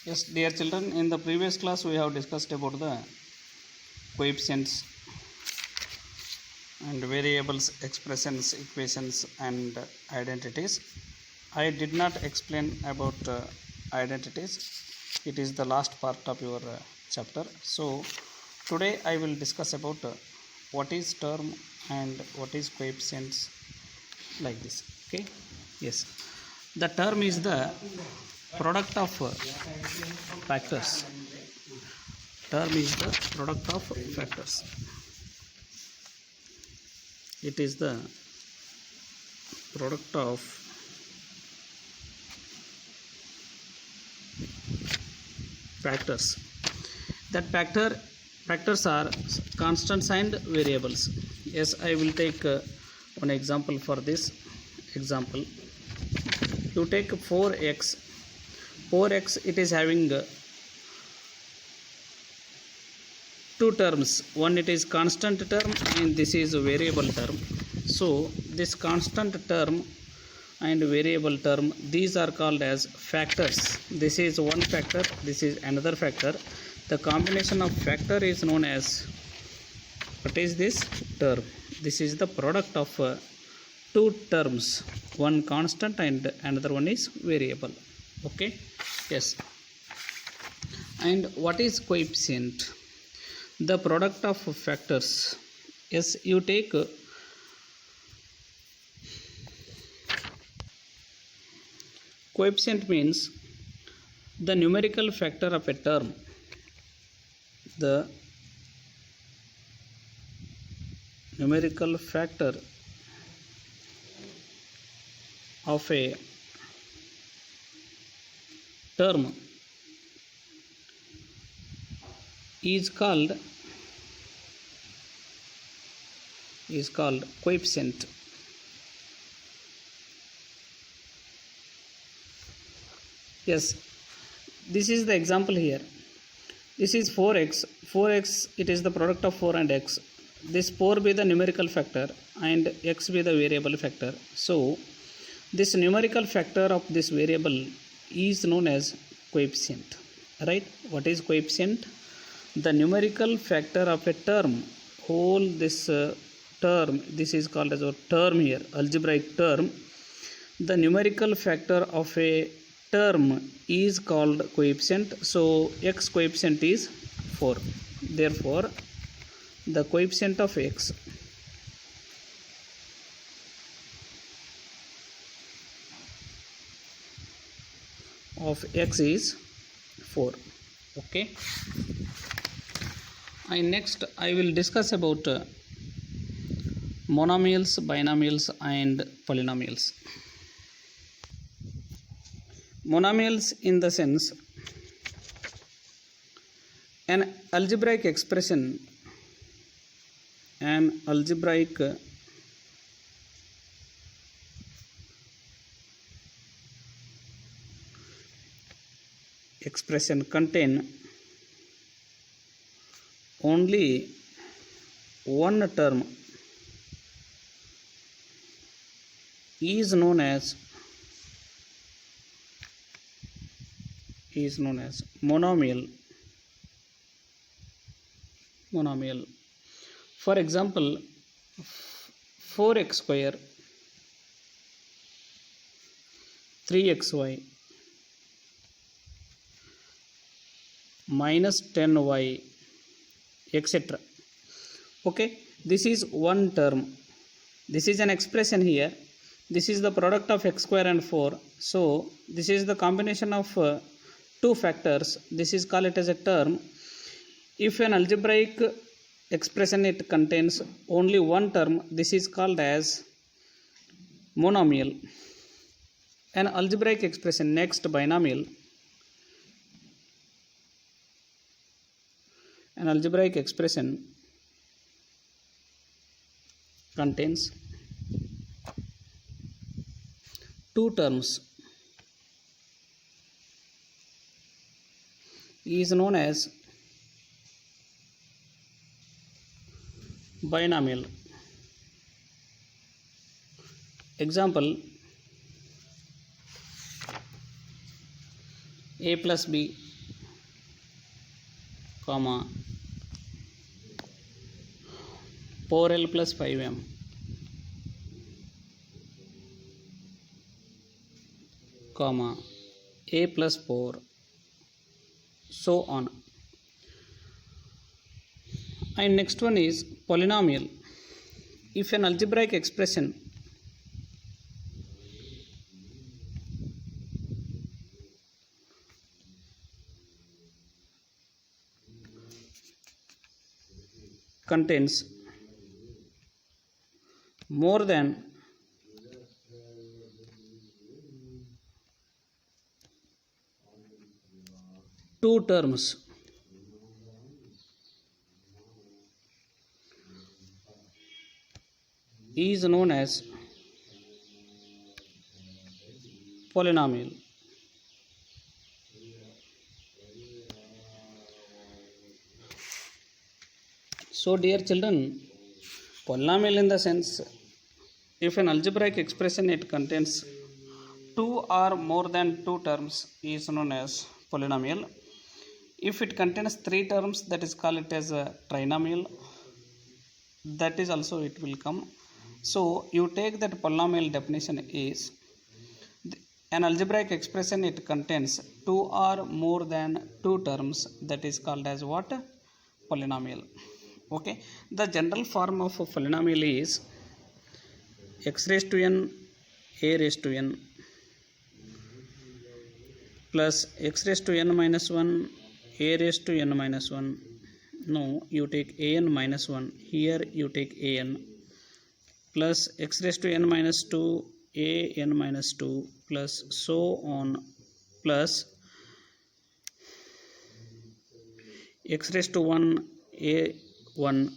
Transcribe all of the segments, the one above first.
Yes, dear children, in the previous class we have discussed about the coefficients and variables, expressions, equations and identities. I did not explain about identities. It is the last part of your chapter. So today I will discuss about what is term and what is coefficients, like this. Okay. Yes, the term is the product of factors. Term is the product of factors. It is the product of factors. That factors are constants and variables. Yes, I will take one example for this example. You take 4x. 4x, it is having two terms. One, it is constant term and this is a variable term. So this constant term and variable term, these are called as factors. This is one factor, this is another factor. The combination of factor is known as, what is this? Term. This is the product of two terms, one constant and another one is variable. Okay. Yes. And what is coefficient? The product of factors. Yes, you take coefficient means the numerical factor of a term. The numerical factor of a term is called coefficient. Yes, this is the example here. This is 4x. 4x, it is the product of 4 and x. This 4 be the numerical factor and x be the variable factor. So this numerical factor of this variable is known as coefficient. Right? What is coefficient? The numerical factor of a term. Whole this term, this is called as a term here, algebraic term. The numerical factor of a term is called coefficient. So x coefficient is 4. Therefore the coefficient of x is 4. Okay. And next I will discuss about monomials, binomials and polynomials. Monomials in the sense an algebraic expression, contain only one term is known as monomial. For example, 4x square, 3xy minus 10y, etc. Okay, this is one term. This is an expression here. This is the product of x square and 4. So this is the combination of two factors. This is called it as a term. If an algebraic expression, it contains only one term, this is called as monomial. An algebraic expression, next binomial. An algebraic expression contains two terms is known as binomial. Example, a plus b comma 4l plus 5m comma a plus 4, so on. And next one is polynomial. If an algebraic expression contains more than two terms, is known as polynomial. So dear children, polynomial in the sense, if an algebraic expression it contains two or more than two terms is known as polynomial. If it contains three terms, that is called it as a trinomial. That is also it will come. So you take that polynomial definition is an algebraic expression it contains two or more than two terms, that is called as what? Polynomial. Okay, the general form of a polynomial is x raised to n a raised to n plus x raised to n minus 1 a raised to n minus 1. No, you take an minus 1, here you take an, plus x raised to n minus 2 a n minus 2 plus so on, plus x raised to 1 a 1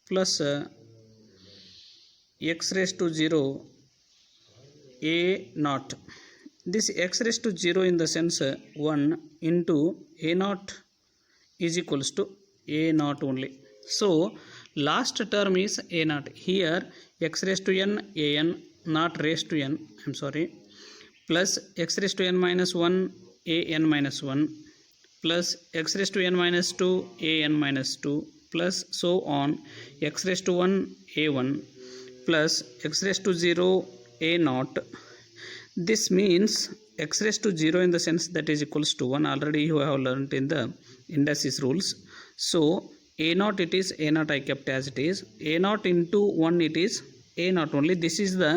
plus x raised to 0 a naught. This x raised to 0 in the sense 1 into a naught is equals to a naught only. So last term is a naught. Here x raised to n a n not raised to n, I am sorry, plus x raised to n minus 1 a n minus 1 plus x raised to n minus 2 a n minus 2 plus so on x raised to 1 a 1 plus x raised to 0 a naught. This means x raised to 0 in the sense that is equals to 1. Already you have learnt in the indices rules. So a naught it is a naught I kept as it is. A naught into 1 it is a naught only. This is the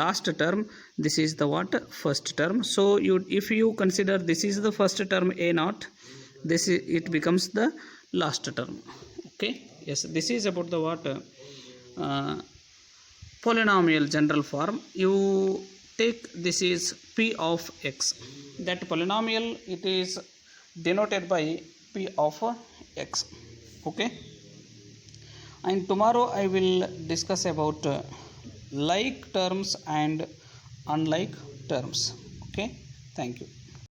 last term. This is the what? First term. So you, if you consider this is the first term a naught, this is, it becomes the last term. Okay. Yes. This is about the what? Polynomial general form. You take this is p of x. That polynomial it is denoted by p of x. Okay. And tomorrow I will discuss about like terms and unlike terms. Okay. Thank you.